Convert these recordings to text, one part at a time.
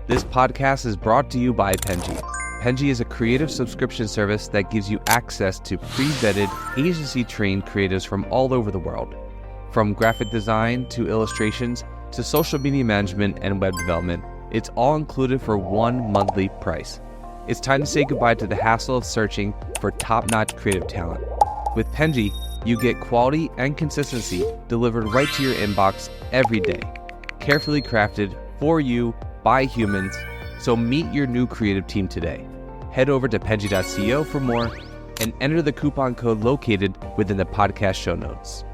This podcast is brought to you by Penji. Penji is a creative subscription service that gives you access to pre-vetted, agency-trained creatives from all over the world. From graphic design to illustrations to social media management and web development, it's all included for one monthly price. It's time to say goodbye to the hassle of searching for top-notch creative talent. With Penji, you get quality and consistency delivered right to your inbox every day. Carefully crafted for you by humans, so meet your new creative team today. Head over to penji.co for more and enter the coupon code located within the podcast show notes.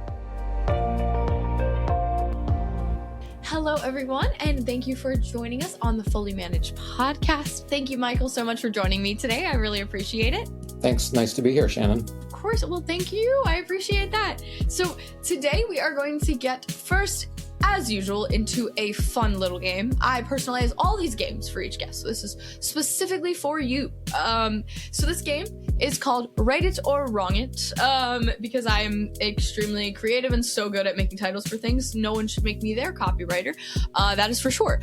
Hello, everyone, and thank you for joining us on the Fully Managed podcast. Thank you, Michael, so much for joining me today. I really appreciate it. Thanks. Nice to be here, Shannon. Of course. Well, thank you. I appreciate that. So today we are going to get first, as usual, into a fun little game. I personalize all these games for each guest, so this is specifically for you. So this game is called Right It or Wrong It, because I'm extremely creative and so good at making titles for things. No one should make me their copywriter. That is for sure.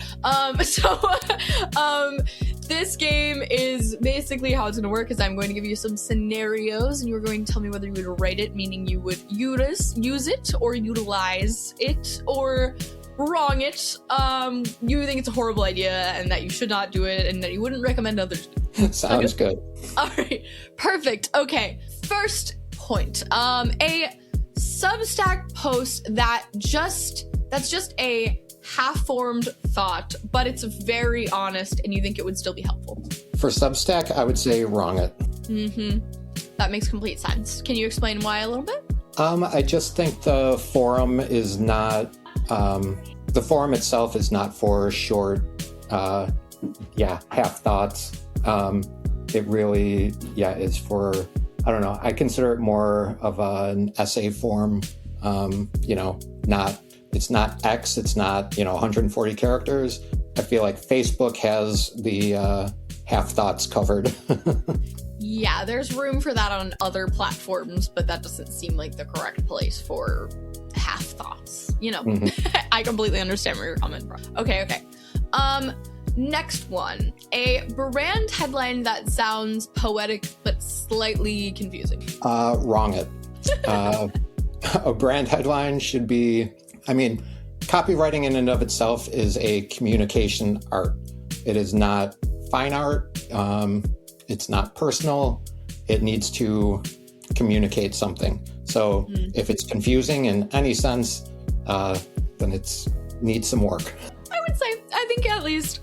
This game is basically how it's going to work is I'm going to give you some scenarios and you're going to tell me whether you would write it, meaning you would use it or utilize it, or wrong it. You think it's a horrible idea and that you should not do it and that you wouldn't recommend others do. Sounds good. All right, perfect. Okay, first point. A Substack post that's just a half-formed thought, but it's very honest and you think it would still be helpful. For Substack, I would say wrong it. That makes complete sense. Can you explain why a little bit? I just think the forum is not, the forum itself is not for short, half thoughts. It really, is for, I don't know, I consider it more of an essay form, it's not X, it's not, 140 characters. I feel like Facebook has the half thoughts covered. Yeah, there's room for that on other platforms, but that doesn't seem like the correct place for half thoughts. I completely understand where you're coming from. Okay. Next one. A brand headline that sounds poetic but slightly confusing. Wrong it. A brand headline should be, copywriting in and of itself is a communication art. It is not fine art. It's not personal. It needs to communicate something. So if it's confusing in any sense, then it needs some work. I think at least,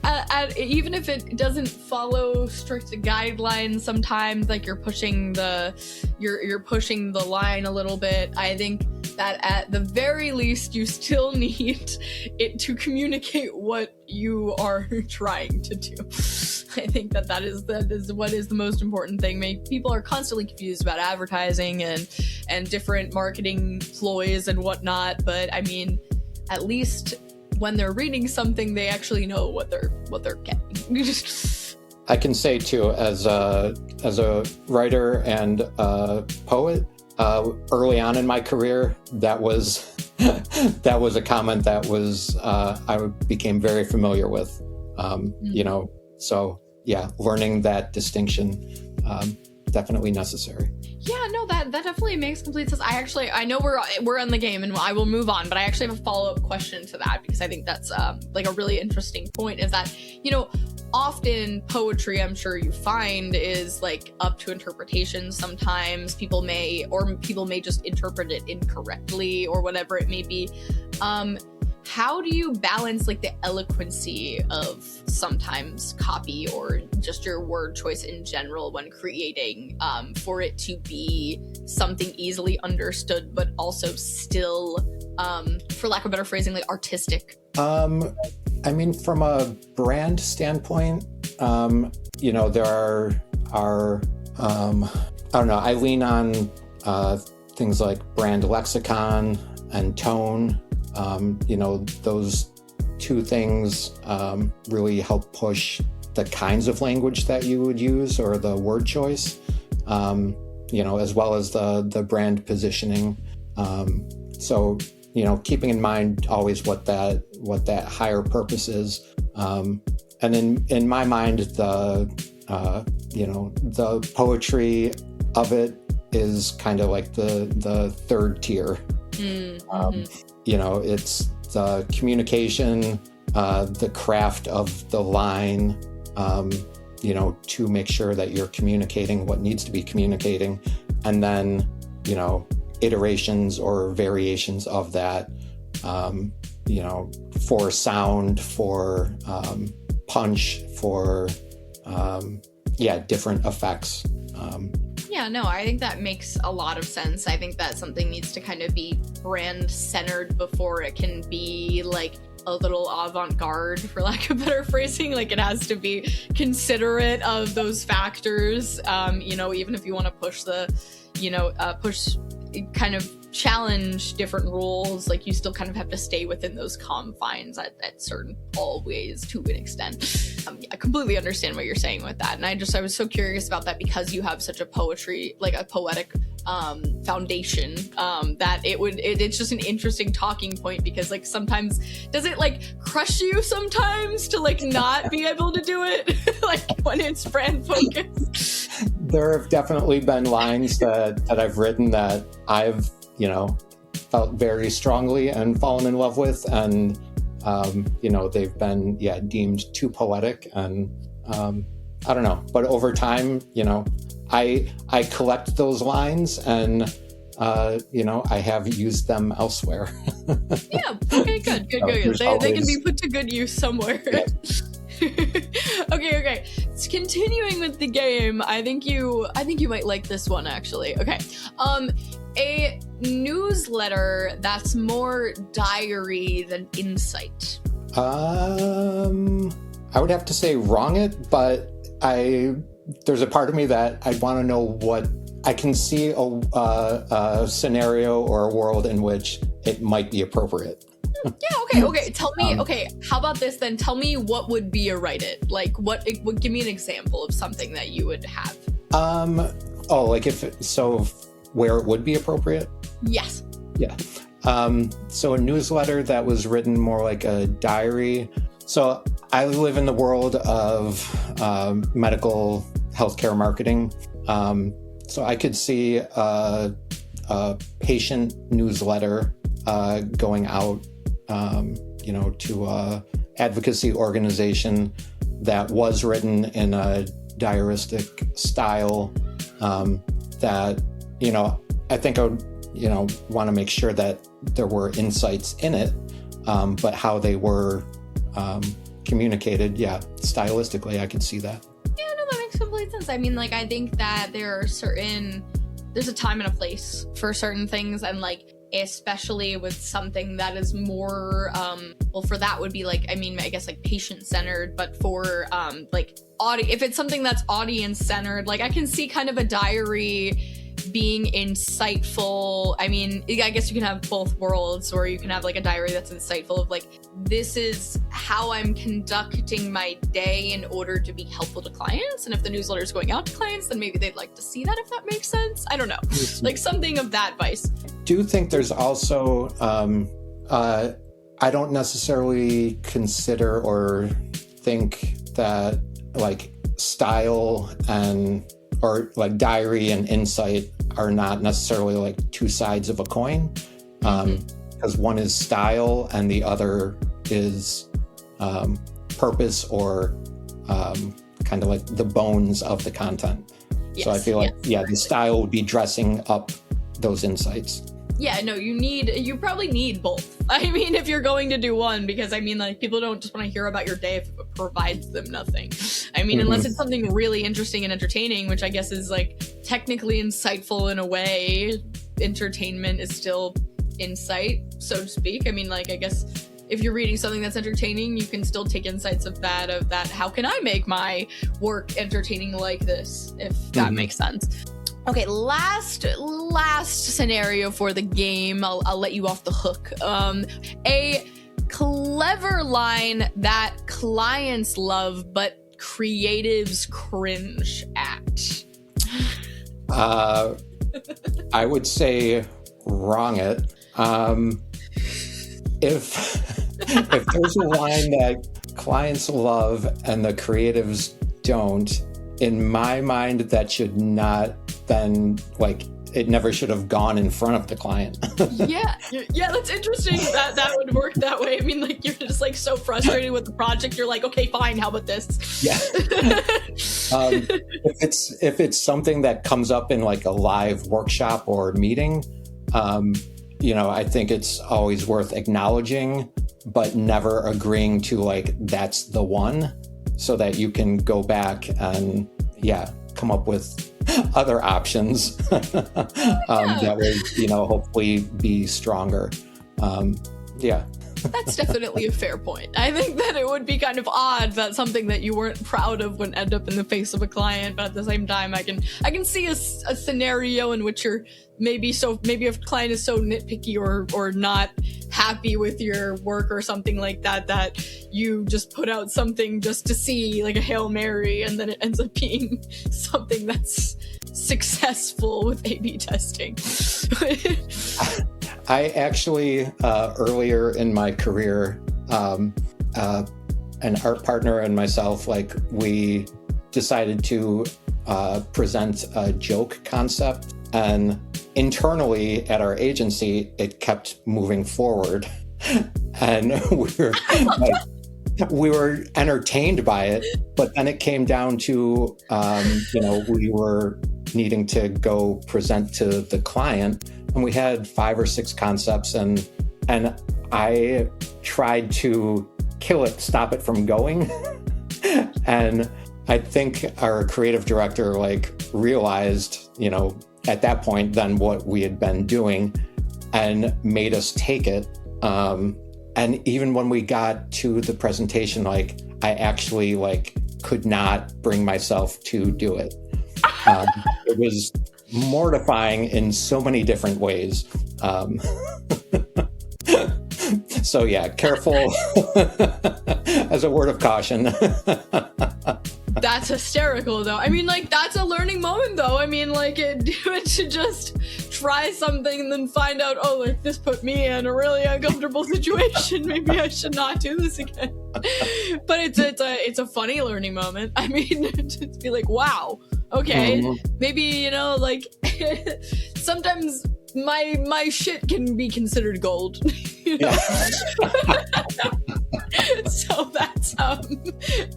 even if it doesn't follow strict guidelines, sometimes like you're pushing the line a little bit. I think that at the very least, you still need it to communicate what you are trying to do. I think that is what is the most important thing. People are constantly confused about advertising and different marketing ploys and whatnot. But at least when they're reading something, they actually know what they're getting. I can say too, as a writer and a poet, early on in my career, that was a comment that was I became very familiar with. So yeah, learning that distinction definitely necessary. Yeah, no, that definitely makes complete sense. I know we're in the game and I will move on, but I actually have a follow-up question to that because I think that's like a really interesting point is that, often poetry, I'm sure you find, is like up to interpretation. Sometimes people may just interpret it incorrectly or whatever it may be. How do you balance like the eloquency of sometimes copy or just your word choice in general when creating for it to be something easily understood, but also still, for lack of better phrasing, like artistic? From a brand standpoint, there are I don't know, I lean on things like brand lexicon and tone. Those two things really help push the kinds of language that you would use or the word choice, as well as the brand positioning. So keeping in mind always what that higher purpose is. And in my mind, the poetry of it is kind of like the third tier. It's the communication, the craft of the line, to make sure that you're communicating what needs to be communicating, and then, iterations or variations of that, for sound, for punch, for different effects. I think that makes a lot of sense. I think that something needs to kind of be brand centered before it can be like a little avant-garde, for lack of better phrasing. Like, it has to be considerate of those factors. Even if you want to push kind of challenge different rules, like, you still kind of have to stay within those confines at certain always to an extent. I completely understand what you're saying with that, and I was so curious about that because you have such a poetic foundation, that it's just an interesting talking point, because like sometimes does it like crush you sometimes to like not be able to do it like when it's brand focused? There have definitely been lines that I've written that I've felt very strongly and fallen in love with, and they've been deemed too poetic, and I don't know, but over time, I collect those lines, and I have used them elsewhere. Yeah. Okay. Good. They can be put to good use somewhere. Yeah. Okay. Continuing with the game, I think you might like this one, actually. Okay. A newsletter that's more diary than insight. I would have to say wrong it, but there's a part of me that I want to know what I can see a scenario or a world in which it might be appropriate. Yeah. Okay. Tell me. How about this then? Tell me what would be a write it. Like, give me an example of something that you would have. Where it would be appropriate? Yes. Yeah. So a newsletter that was written more like a diary. So I live in the world of medical healthcare marketing. So I could see a patient newsletter going out, to a advocacy organization that was written in a diaristic style, that, I think I would, want to make sure that there were insights in it, but how they were communicated, stylistically, I could see that. Yeah, no, that makes complete sense. I mean, like, I think that there's a time and a place for certain things, and like, especially with something that is more, for that would be like, I mean, I guess like patient-centered, but for if it's something that's audience-centered, like I can see kind of a diary being insightful. I mean, I guess you can have both worlds, or you can have like a diary that's insightful of like, this is how I'm conducting my day in order to be helpful to clients. And if the newsletter is going out to clients, then maybe they'd like to see that, if that makes sense. I don't know, like something of that vice. Do you think there's also, I don't necessarily consider or think that like style or like diary and insight are not necessarily like two sides of a coin, because one is style and the other is purpose, or kind of like the bones of the content. Yes, so I feel like, the style would be dressing up those insights. Yeah, no, you probably need both. I mean, if you're going to do one, because I mean, like, people don't just want to hear about your day if it provides them nothing. I mean, unless it's something really interesting and entertaining, which I guess is like technically insightful in a way. Entertainment is still insight, so to speak. I mean, like, I guess if you're reading something that's entertaining, you can still take insights of that, how can I make my work entertaining like this, if that makes sense. Okay, last scenario for the game. I'll let you off the hook. A clever line that clients love but creatives cringe at. I would say wrong it. If there's a line that clients love and the creatives don't, in my mind, that should not then, like, it never should have gone in front of the client. Yeah, that's interesting. That would work that way. I mean, like, you're just like so frustrated with the project. You're like, okay, fine. How about this? Yeah. If it's something that comes up in like a live workshop or meeting, I think it's always worth acknowledging, but never agreeing to like that's the one, so that you can go back and come up with other options that would, hopefully be stronger. That's definitely a fair point. I think that it would be kind of odd that something that you weren't proud of would end up in the face of a client, but at the same time, I can see a scenario in which you're maybe a client is so nitpicky or not happy with your work or something like that you just put out something just to see, like a Hail Mary, and then it ends up being something that's successful with A/B testing. I actually, earlier in my career, an art partner and myself, like, we decided to present a joke concept, and internally at our agency, it kept moving forward, and we were entertained by it, but then it came down to, we were needing to go present to the client, and we had 5 or 6 concepts, and I tried to kill it, stop it from going. And I think our creative director realized, at that point, then what we had been doing, and made us take it. And even when we got to the presentation, I actually could not bring myself to do it. It was mortifying in so many different ways. So yeah, careful as a word of caution. That's hysterical, though. I mean, that's a learning moment, though. I mean, to just try something and then find out, this put me in a really uncomfortable situation. Maybe I should not do this again. But it's a funny learning moment. I mean, to be like, wow, okay, maybe, sometimes my shit can be considered gold. So that's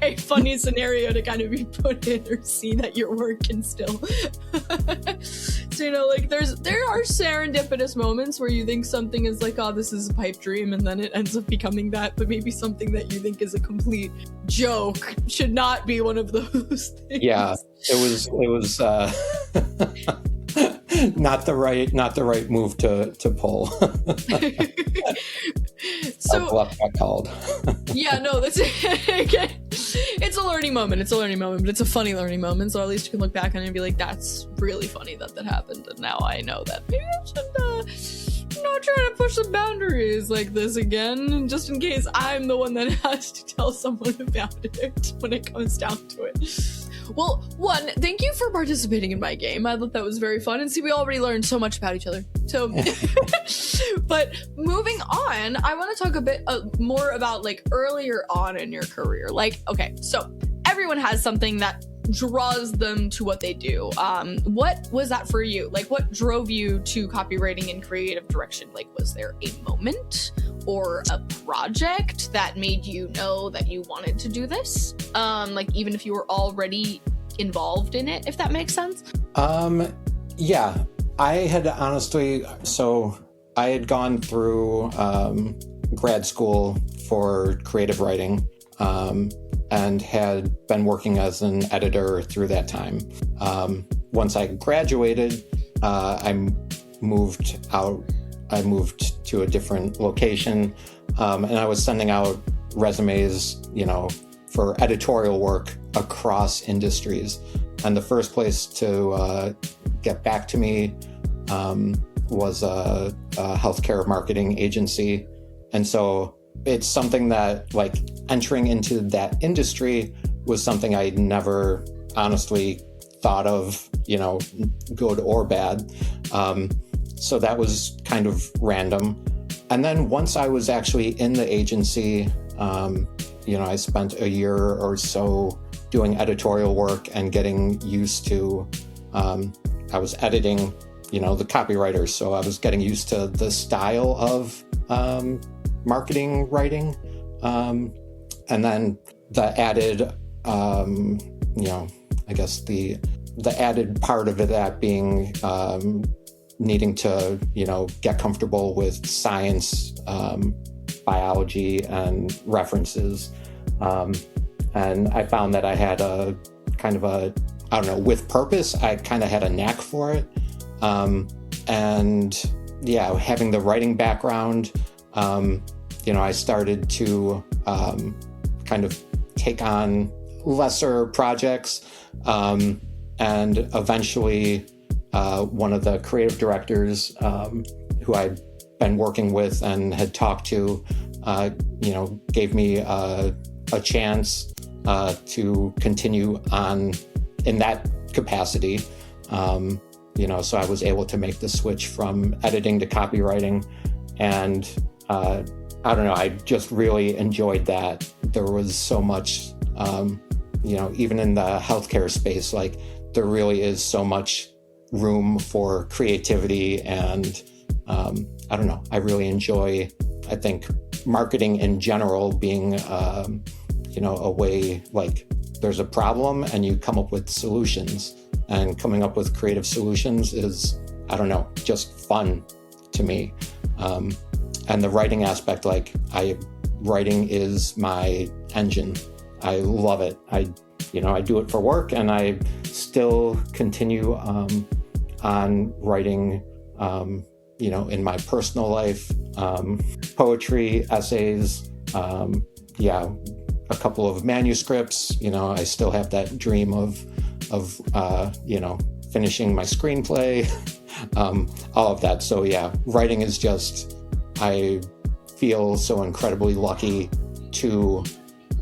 a funny scenario to kind of be put in, or see that your work can still. So there are serendipitous moments where you think something is this is a pipe dream, and then it ends up becoming that. But maybe something that you think is a complete joke should not be one of those things. Yeah, it was not the right move to pull. So bluff got called. Yeah, no, that's it. It's a learning moment. But it's a funny learning moment. So at least you can look back on it and be like, that's really funny that happened. And now I know that maybe I should not try to push the boundaries like this again, just in case I'm the one that has to tell someone about it when it comes down to it. Well, one, thank you for participating in my game. I thought that was very fun. And see, we already learned so much about each other. So, but moving on, I want to talk a bit more about earlier on in your career. Okay, so everyone has something that draws them to what they do. What was that for you? What drove you to copywriting and creative direction? Was there a moment or a project that made you know that you wanted to do this? Even if you were already involved in it, if that makes sense? Yeah, I had honestly, so I had gone through grad school for creative writing, and had been working as an editor through that time. Once I graduated, I moved to a different location, and I was sending out resumes, for editorial work across industries. And the first place to get back to me was a healthcare marketing agency. And so it's something that entering into that industry was something I never honestly thought of, good or bad. So that was kind of random. And then once I was actually in the agency, I spent a year or so doing editorial work and getting used to, I was editing, the copywriters. So I was getting used to the style of marketing writing. And then the added, I guess the added part of it, that being needing to, get comfortable with science, biology and references. And I found that I had a kind of a, I don't know, with purpose, I kind of had a knack for it. And yeah, having the writing background, I started to kind of take on lesser projects. And eventually, one of the creative directors who I'd been working with and had talked to, gave me a chance to continue on in that capacity. So I was able to make the switch from editing to copywriting. And I don't know, I just really enjoyed that. There was so much, even in the healthcare space, like there really is so much room for creativity. And I don't know, I really enjoy, I think, marketing in general being, a way, like there's a problem and you come up with solutions, and coming up with creative solutions is, I don't know, just fun to me. And the writing aspect, like writing is my engine. I love it. I do it for work, and I still continue on writing, in my personal life, poetry, essays, a couple of manuscripts. I still have that dream of finishing my screenplay, all of that. So yeah, writing is just, I feel so incredibly lucky to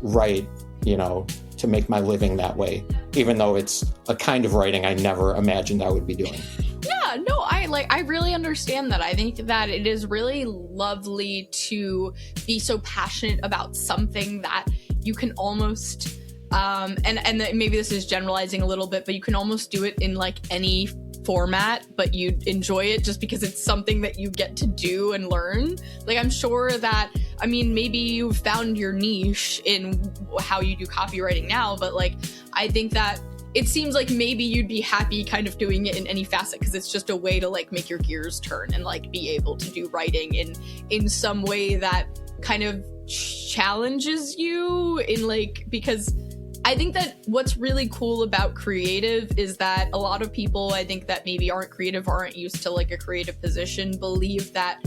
write, to make my living that way, even though it's a kind of writing I never imagined I would be doing. Yeah, no, I really understand that. I think that it is really lovely to be so passionate about something that you can almost, and maybe this is generalizing a little bit, but you can almost do it in like any format, but you enjoy it just because it's something that you get to do and learn. Like, I'm sure that, maybe you've found your niche in how you do copywriting now, but like, I think that it seems like maybe you'd be happy kind of doing it in any facet, because it's just a way to like make your gears turn and like be able to do writing in some way that kind of challenges you in like, because I think that what's really cool about creative is that a lot of people, I think that maybe aren't creative, aren't used to like a creative position, believe that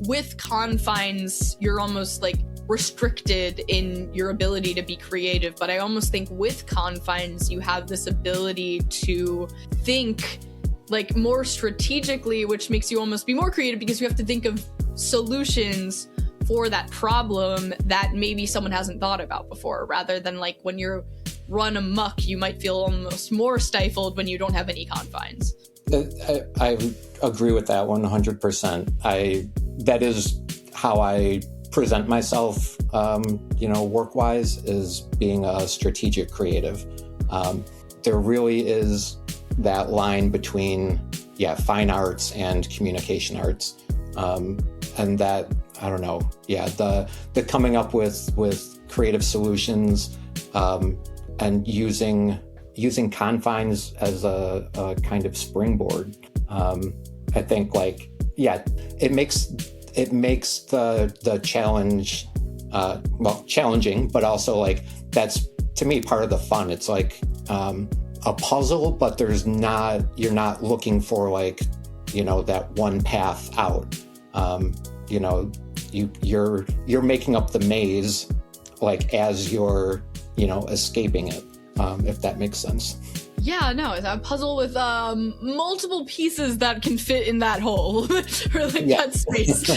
with confines, you're almost like restricted in your ability to be creative. But I almost think with confines, you have this ability to think like more strategically, which makes you almost be more creative, because you have to think of solutions for that problem that maybe someone hasn't thought about before, rather than like when you're run amok, you might feel almost more stifled when you don't have any confines. I agree with that 100%. That is how I present myself, work-wise, is being a strategic creative. There really is that line between, fine arts and communication arts. And that, I don't know, the coming up with creative solutions, and using confines as a kind of springboard. I think it makes the challenge, challenging, but also like that's to me part of the fun. It's like a puzzle, but you're not looking for like, that one path out. You're making up the maze like as you're, escaping it, if that makes sense. Yeah, no, it's a puzzle with multiple pieces that can fit in that hole or like that space.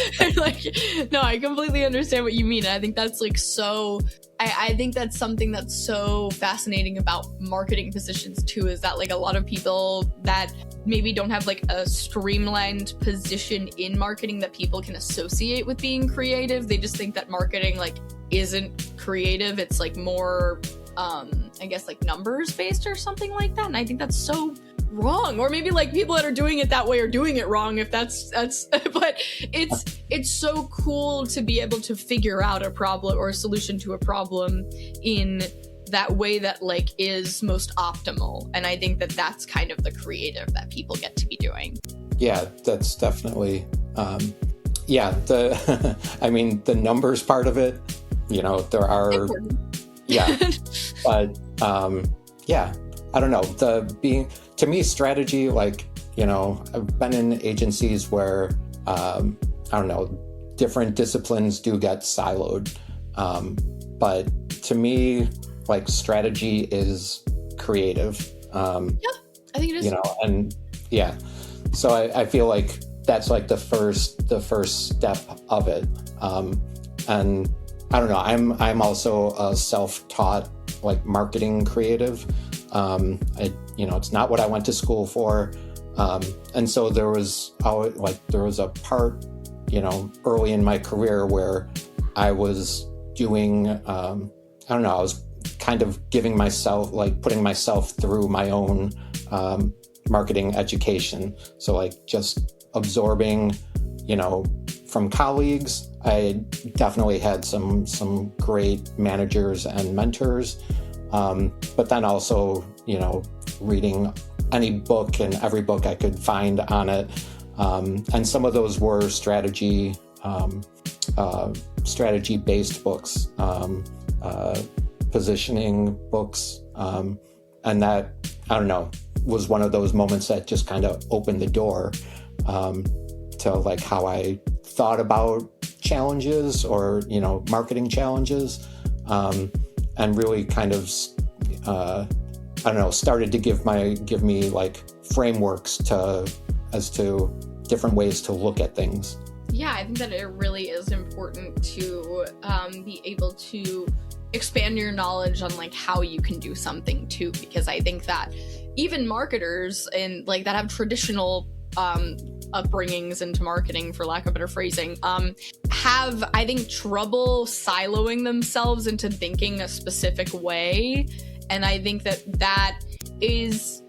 No, I completely understand what you mean. I think that's like so. I think that's something that's so fascinating about marketing positions too, is that like a lot of people that maybe don't have like a streamlined position in marketing that people can associate with being creative. They just think that marketing like isn't creative. It's like more, I guess like numbers based or something like that. And I think that's so wrong. Or maybe like people that are doing it that way are doing it wrong, if that's but it's so cool to be able to figure out a problem or a solution to a problem in that way that like is most optimal. And I think that that's kind of the creative that people get to be doing. Yeah, that's definitely the I mean, the numbers part of it, there are important. But I don't know, to me, strategy, like, I've been in agencies where I don't know, different disciplines do get siloed, but to me, like, strategy is creative. I think it is. And so I feel like that's like the first step of it. And I don't know, I'm also a self-taught like marketing creative. It's not what I went to school for. And so there was a part, early in my career where I was doing, I was kind of giving myself, like putting myself through my own marketing education. So like just absorbing, from colleagues. I definitely had some great managers and mentors. But then also, reading any book and every book I could find on it. And some of those were strategy-based books, positioning books. And that, I don't know, was one of those moments that just kind of opened the door to like how I thought about challenges or, marketing challenges. And really kind of, started to give me like frameworks as to different ways to look at things. Yeah, I think that it really is important to be able to expand your knowledge on like how you can do something too, because I think that even marketers and like that have traditional upbringings into marketing, for lack of better phrasing, have, I think, trouble siloing themselves into thinking a specific way. And I think that is,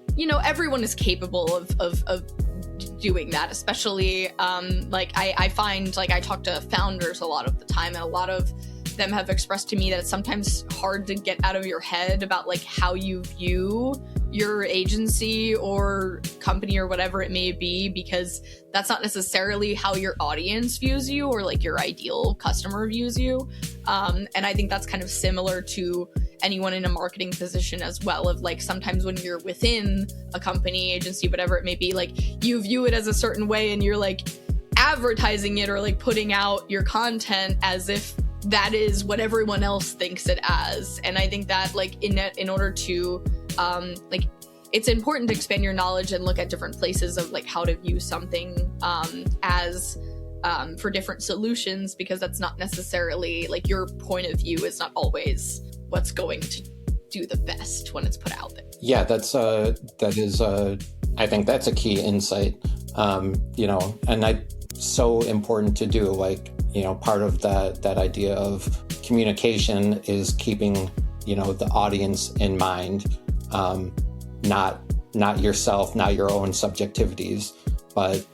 everyone is capable of doing that, especially like I find, like, I talk to founders a lot of the time, and a lot of them have expressed to me that it's sometimes hard to get out of your head about like how you view your agency or company or whatever it may be, because that's not necessarily how your audience views you or like your ideal customer views you. And I think that's kind of similar to anyone in a marketing position as well, of like sometimes when you're within a company, agency, whatever it may be, like you view it as a certain way and you're like advertising it or like putting out your content as if that is what everyone else thinks it as. And I think that like in order to like, it's important to expand your knowledge and look at different places of like how to view something as for different solutions, because that's not necessarily like your point of view is not always what's going to do the best when it's put out there. Yeah, that is I think that's a key insight, and so important to do. Like, part of that idea of communication is keeping, the audience in mind, not yourself, not your own subjectivities, but,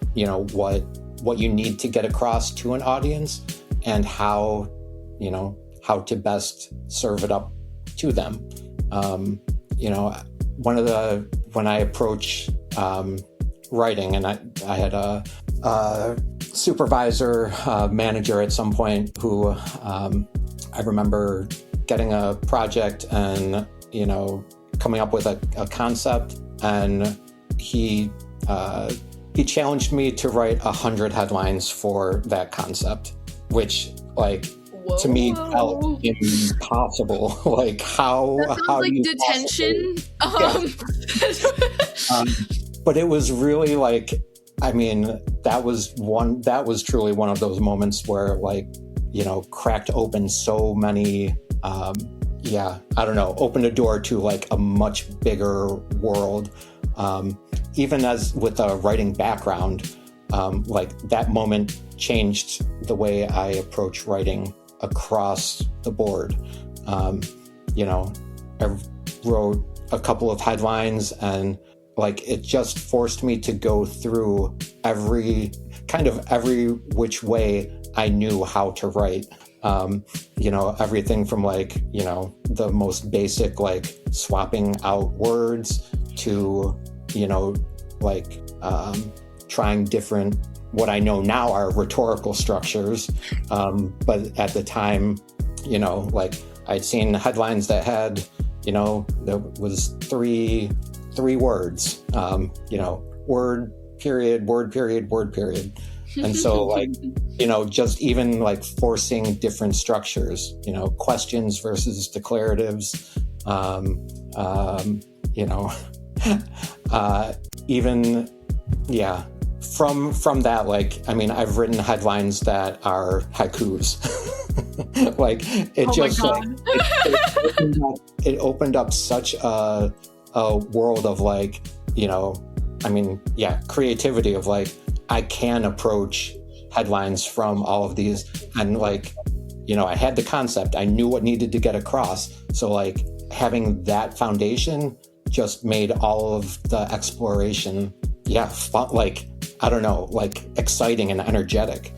what you need to get across to an audience and how to best serve it up to them. When I approach writing, and I had a supervisor, manager at some point who I remember getting a project and, coming up with a concept, and he challenged me to write 100 headlines for that concept, which like, Whoa. To me felt impossible. Like how like detention. But it was really like, I mean, that was truly one of those moments where like, cracked open so many, opened a door to like a much bigger world. Even as with a writing background, like that moment changed the way I approach writing across the board. You know, I wrote a couple of headlines, and like it just forced me to go through every which way I knew how to write. You know, everything from like, you know, the most basic, like swapping out words to, you know, like trying different, what I know now are rhetorical structures. But at the time, you know, like I'd seen headlines that had, you know, there was three words, you know, word period, word period, word period. And so like, you know, just even like forcing different structures, you know, questions versus declaratives, you know, even, yeah, from that, like, I mean, I've written headlines that are haikus. Like it just, like, it opened up such a world of like, you know, I mean, yeah, creativity of like, I can approach headlines from all of these, and like, you know, I had the concept, I knew what needed to get across. So like having that foundation just made all of the exploration, yeah, fun, like, I don't know, like exciting and energetic.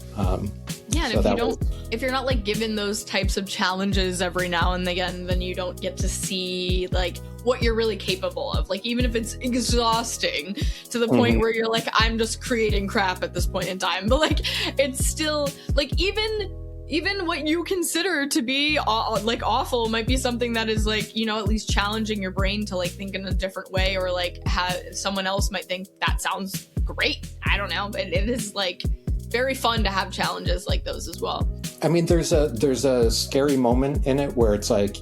Yeah, and so if you're not like given those types of challenges every now and again, then you don't get to see like what you're really capable of. Like even if it's exhausting to the point where you're like, I'm just creating crap at this point in time, but like it's still like even what you consider to be like awful might be something that is like, you know, at least challenging your brain to like think in a different way, or like have someone else might think that sounds great. I don't know, but it is like very fun to have challenges like those as well. I mean, there's a scary moment in it where it's like,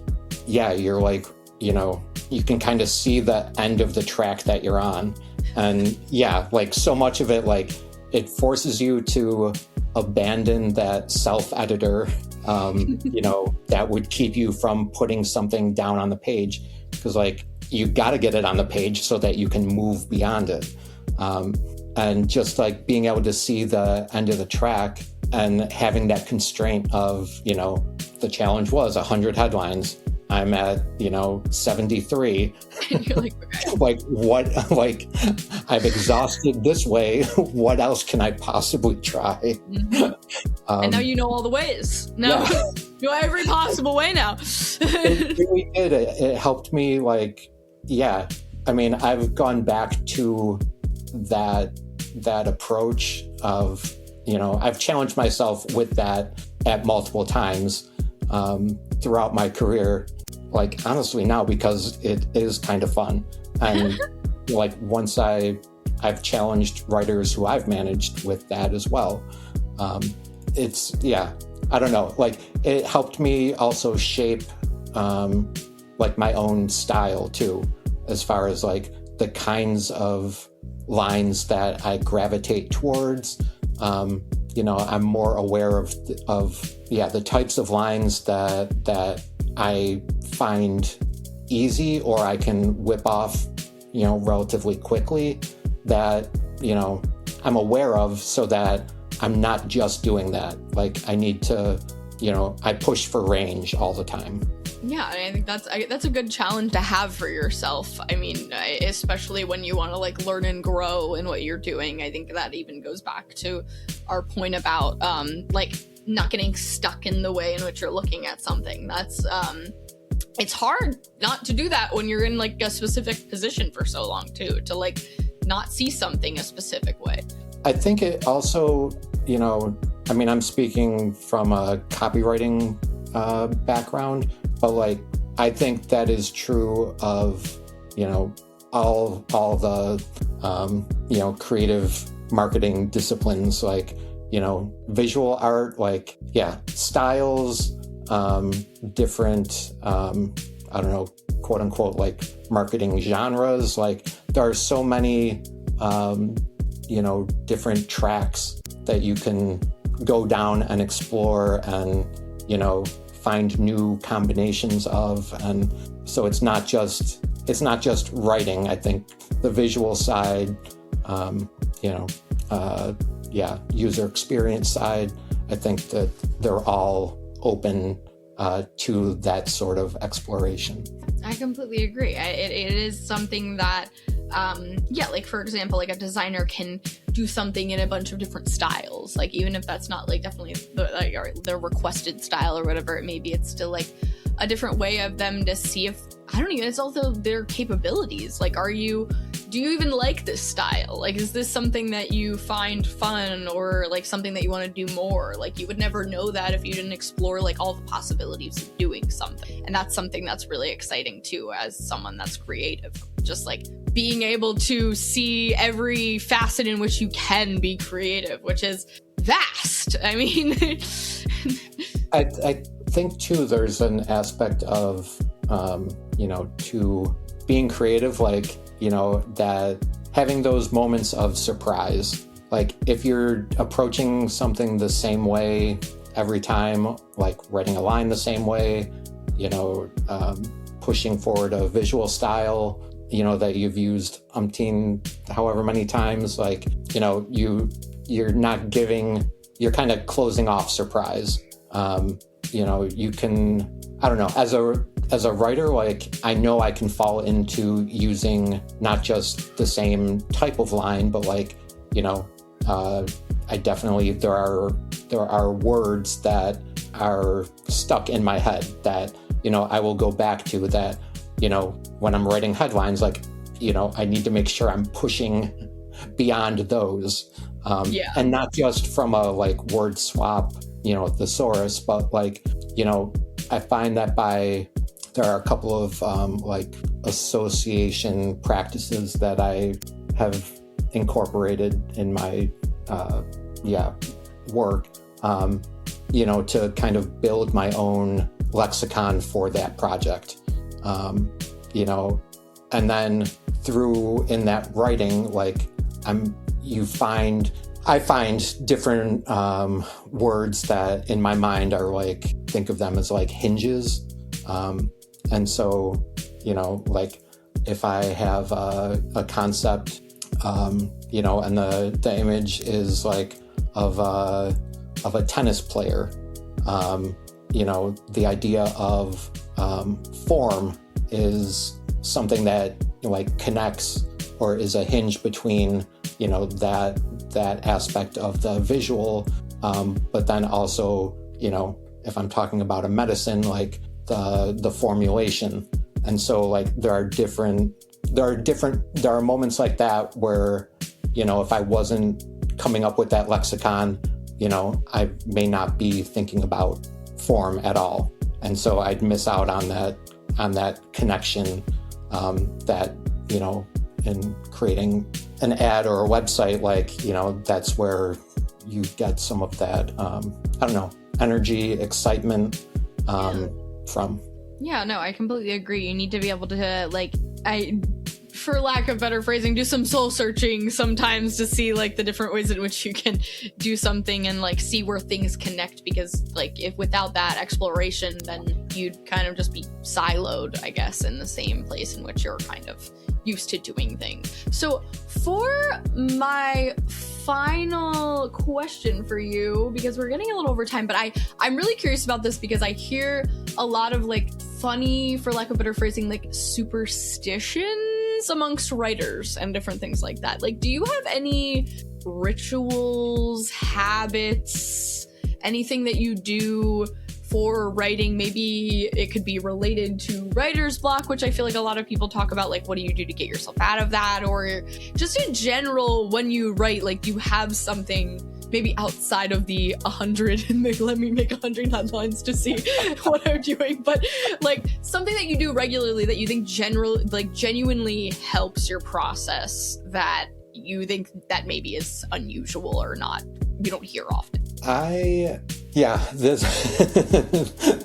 yeah, you're like, you know, you can kind of see the end of the track that you're on. And yeah, like so much of it, like it forces you to abandon that self-editor, you know, that would keep you from putting something down on the page. Because like, you got to get it on the page so that you can move beyond it. And just like being able to see the end of the track and having that constraint of, you know, the challenge was 100 headlines. I'm at, you know, 73. And you're like, okay. Like what, like I've exhausted this way. What else can I possibly try? And now you know all the ways. Now you know every possible way now. It really did. It helped me like, yeah. I mean, I've gone back to that approach of, you know, I've challenged myself with that at multiple times throughout my career, like honestly now, because it is kind of fun. And like once I've challenged writers who I've managed with that as well. It's, yeah, I don't know, like it helped me also shape like my own style too, as far as like the kinds of lines that I gravitate towards. You know, I'm more aware of the types of lines that I find easy or I can whip off, you know, relatively quickly, that, you know, I'm aware of, so that I'm not just doing that. Like I need to, you know, I push for range all the time. Yeah, I think that's a good challenge to have for yourself. I mean, especially when you want to like learn and grow in what you're doing. I think that even goes back to our point about like not getting stuck in the way in which you're looking at something. That's it's hard not to do that when you're in like a specific position for so long too, to like not see something a specific way. I think it also, you know, I mean, I'm speaking from a copywriting background, but like I think that is true of, you know, all the you know, creative marketing disciplines, like, you know, visual art, like, yeah, styles, different I don't know, quote unquote, like marketing genres. Like there are so many you know, different tracks that you can go down and explore and, you know, find new combinations of. And so it's not just writing. I think the visual side, you know, yeah, user experience side, I think that they're all open to that sort of exploration. I completely agree. It is something that, like for example, like a designer can do something in a bunch of different styles. Like even if that's not like definitely the requested style or whatever it may be, it's still like a different way of them to see if, I don't even, it's also their capabilities. Like, do you even like this style? Like, is this something that you find fun or like something that you want to do more? Like, you would never know that if you didn't explore like all the possibilities of doing something. And that's something that's really exciting too, as someone that's creative. Just like being able to see every facet in which you can be creative, which is vast. I mean, I think too, there's an aspect of, to being creative, like, that having those moments of surprise, like if you're approaching something the same way every time, like writing a line the same way, pushing forward a visual style, that you've used however many times, like, you're not giving, you're kind of closing off surprise. You can, I don't know, as a writer, like I know I can fall into using not just the same type of line, but like, I definitely, there are words that are stuck in my head that, I will go back to that, when I'm writing headlines, like, I need to make sure I'm pushing beyond those. And not just from a like word swap, thesaurus, but like, I find that there are a couple of like association practices that I have incorporated in my work, to kind of build my own lexicon for that project, and then through in that writing, like I find different words that in my mind are like, think of them as like hinges. And so, like if I have a concept, and the image is like of a tennis player, the idea of form is something that like connects or is a hinge between, that aspect of the visual, but then also, if I'm talking about a medicine, like the formulation. And so like there are moments like that where, if I wasn't coming up with that lexicon, I may not be thinking about form at all. And so I'd miss out on that connection, that, in creating an ad or a website, like, that's where you get some of that, energy, excitement, from. Yeah, no, I completely agree. You need to be able to, for lack of better phrasing, do some soul searching sometimes to see like the different ways in which you can do something and like see where things connect, because like if without that exploration, then you'd kind of just be siloed, I guess, in the same place in which you're kind of used to doing things. So for my final question for you, because we're getting a little over time, but I'm really curious about this because I hear a lot of like funny, for lack of better phrasing, like superstitions amongst writers and different things like that. Like, do you have any rituals, habits, anything that you do for writing? Maybe it could be related to writer's block, which I feel like a lot of people talk about, like what do you do to get yourself out of that, or just in general when you write, like do you have something maybe outside of the 100 and let me make 100 headlines to see what I'm doing, but like something that you do regularly that you think genuinely helps your process, that you think that maybe is unusual or not, you don't hear often?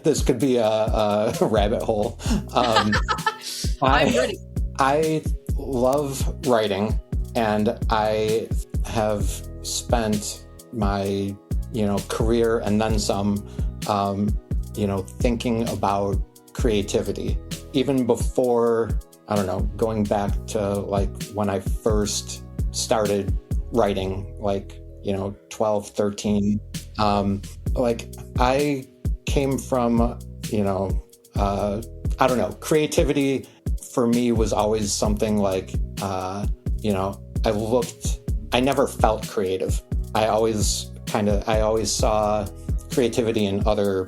This could be a rabbit hole. I'm ready. I love writing, and I have spent my career and then some thinking about creativity, even before, I don't know, going back to like when I first started writing, like 12, 13. Like I came from, I don't know, creativity for me was always something like, I never felt creative. I always saw creativity in other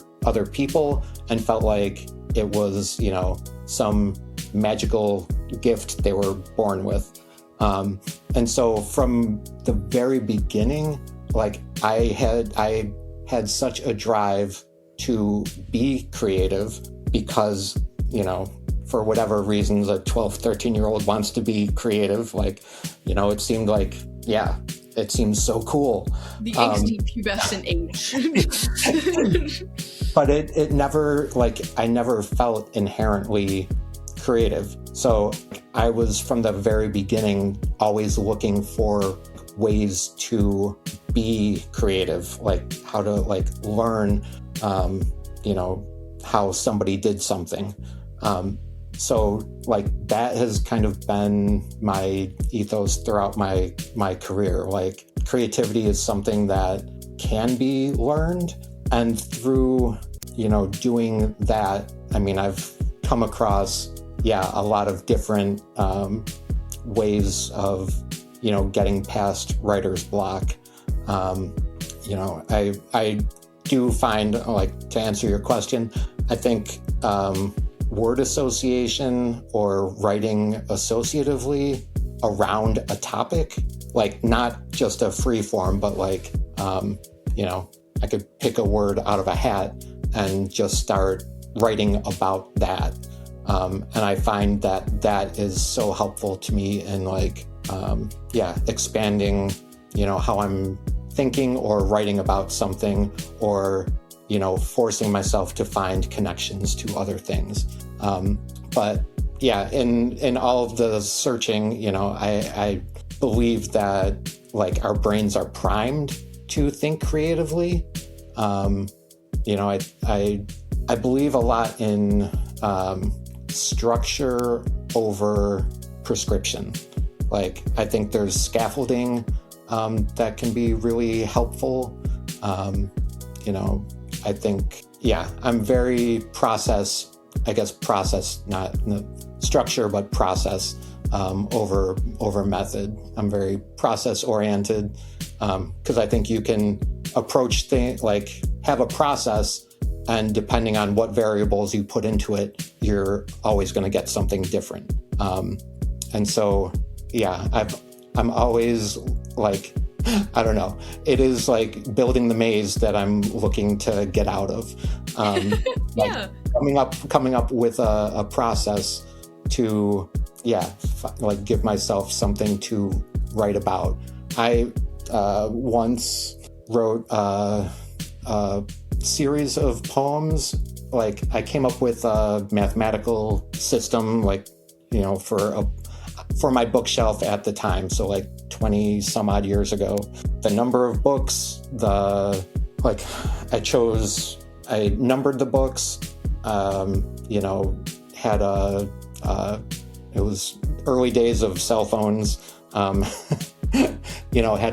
people and felt like it was, some magical gift they were born with. And so from the very beginning, like I had such a drive to be creative because, for whatever reasons, a 12, 13-year-old wants to be creative. Like, it seemed like, it seems so cool. The angsty pubescent age. But it never, I never felt inherently creative. So I was, from the very beginning, always looking for ways to be creative, like how to learn, how somebody did something. So that has kind of been my ethos throughout my career. Like, creativity is something that can be learned. And through, doing that, I mean, I've come across, a lot of different ways of, getting past writer's block. I do find, to answer your question, I think word association or writing associatively around a topic, not just a free form, but I could pick a word out of a hat and just start writing about that. And I find that is so helpful to me in expanding, how I'm thinking or writing about something, or, forcing myself to find connections to other things. But in all of the searching, I believe that our brains are primed to think creatively. I believe a lot in structure over prescription. I think there's scaffolding that can be really helpful. I think, I'm very process, not structure, but process over method. I'm very process oriented because I think you can approach things, have a process, and depending on what variables you put into it, you're always going to get something different. And so, I'm always I don't know. It is building the maze that I'm looking to get out of. Coming up with a process to, give myself something to write about. I once wrote a series of poems. I came up with a mathematical system, for my bookshelf at the time. So 20 some odd years ago, the number of books, I numbered the books, it was early days of cell phones, had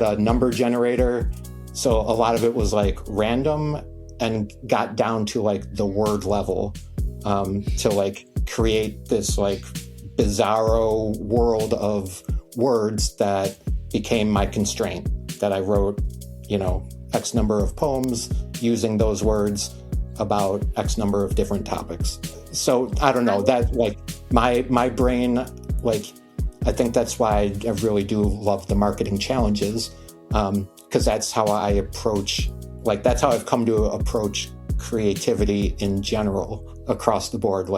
a number generator. So a lot of it was random and got down to the word level, to create this bizarro world of words that became my constraint, that I wrote, X number of poems using those words about X number of different topics. So I don't know, that my brain, I think that's why I really do love the marketing challenges, because that's how I approach, that's how I've come to approach creativity in general across the board,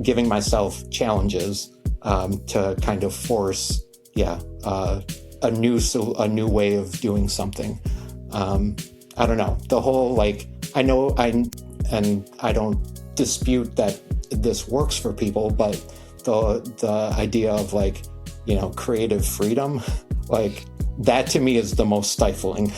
giving myself challenges to kind of force, a new way of doing something. I don't know, the whole I know I don't dispute that this works for people, but the idea of creative freedom, Like, that to me is the most stifling.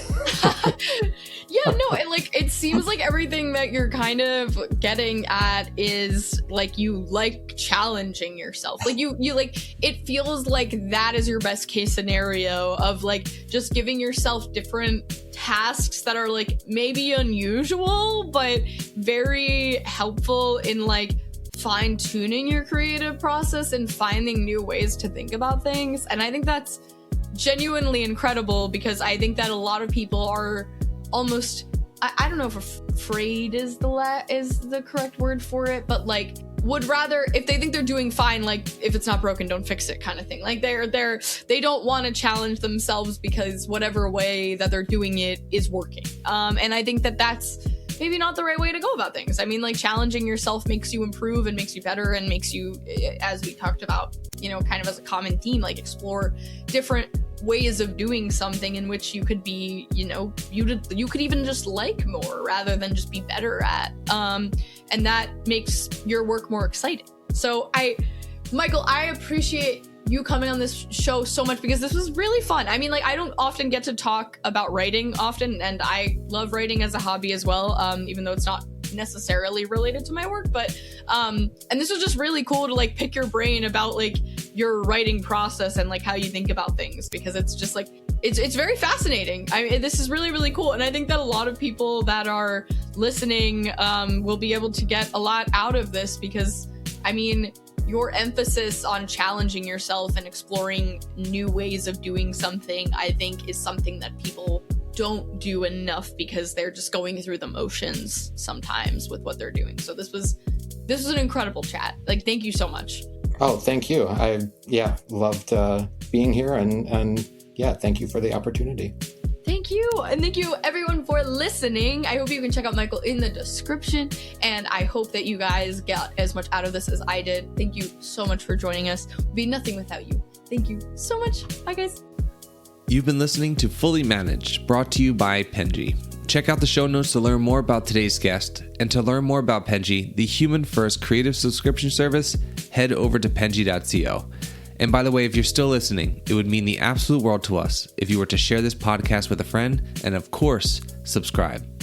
Yeah, no, and like it seems like everything that you're kind of getting at is like you like challenging yourself. Like you like, it feels like that is your best case scenario of like just giving yourself different tasks that are like maybe unusual but very helpful in like fine-tuning your creative process and finding new ways to think about things. And I think that's genuinely incredible, because I think that a lot of people are almost, I don't know if afraid is the correct word for it, but like would rather, if they think they're doing fine, like if it's not broken, don't fix it kind of thing. Like they don't want to challenge themselves because whatever way that they're doing it is working. And I think that that's maybe not the right way to go about things. I mean, like challenging yourself makes you improve and makes you better and makes you, as we talked about, you know, kind of as a common theme, like explore different ways of doing something in which you could be, you know, you could even just like more rather than just be better at. And that makes your work more exciting. So Michael, I appreciate you coming on this show so much, because this was really fun. I mean, like, I don't often get to talk about writing often, and I love writing as a hobby as well, even though it's not necessarily related to my work, but and this was just really cool to like pick your brain about like your writing process and like how you think about things, because it's just like it's very fascinating. I mean, this is really, really cool, and I think that a lot of people that are listening will be able to get a lot out of this, because I mean, your emphasis on challenging yourself and exploring new ways of doing something, I think, is something that people don't do enough, because they're just going through the motions sometimes with what they're doing. So this was an incredible chat. Like, thank you so much. Oh, thank you. I loved being here, and yeah, thank you for the opportunity. Thank you. And thank you everyone for listening. I hope you can check out Michael in the description, and I hope that you guys got as much out of this as I did. Thank you so much for joining us. We'd be nothing without you. Thank you so much. Bye, guys. You've been listening to Fully Managed, brought to you by Penji. Check out the show notes to learn more about today's guest, and to learn more about Penji, the human-first creative subscription service, head over to penji.co. And by the way, if you're still listening, it would mean the absolute world to us if you were to share this podcast with a friend, and of course, subscribe.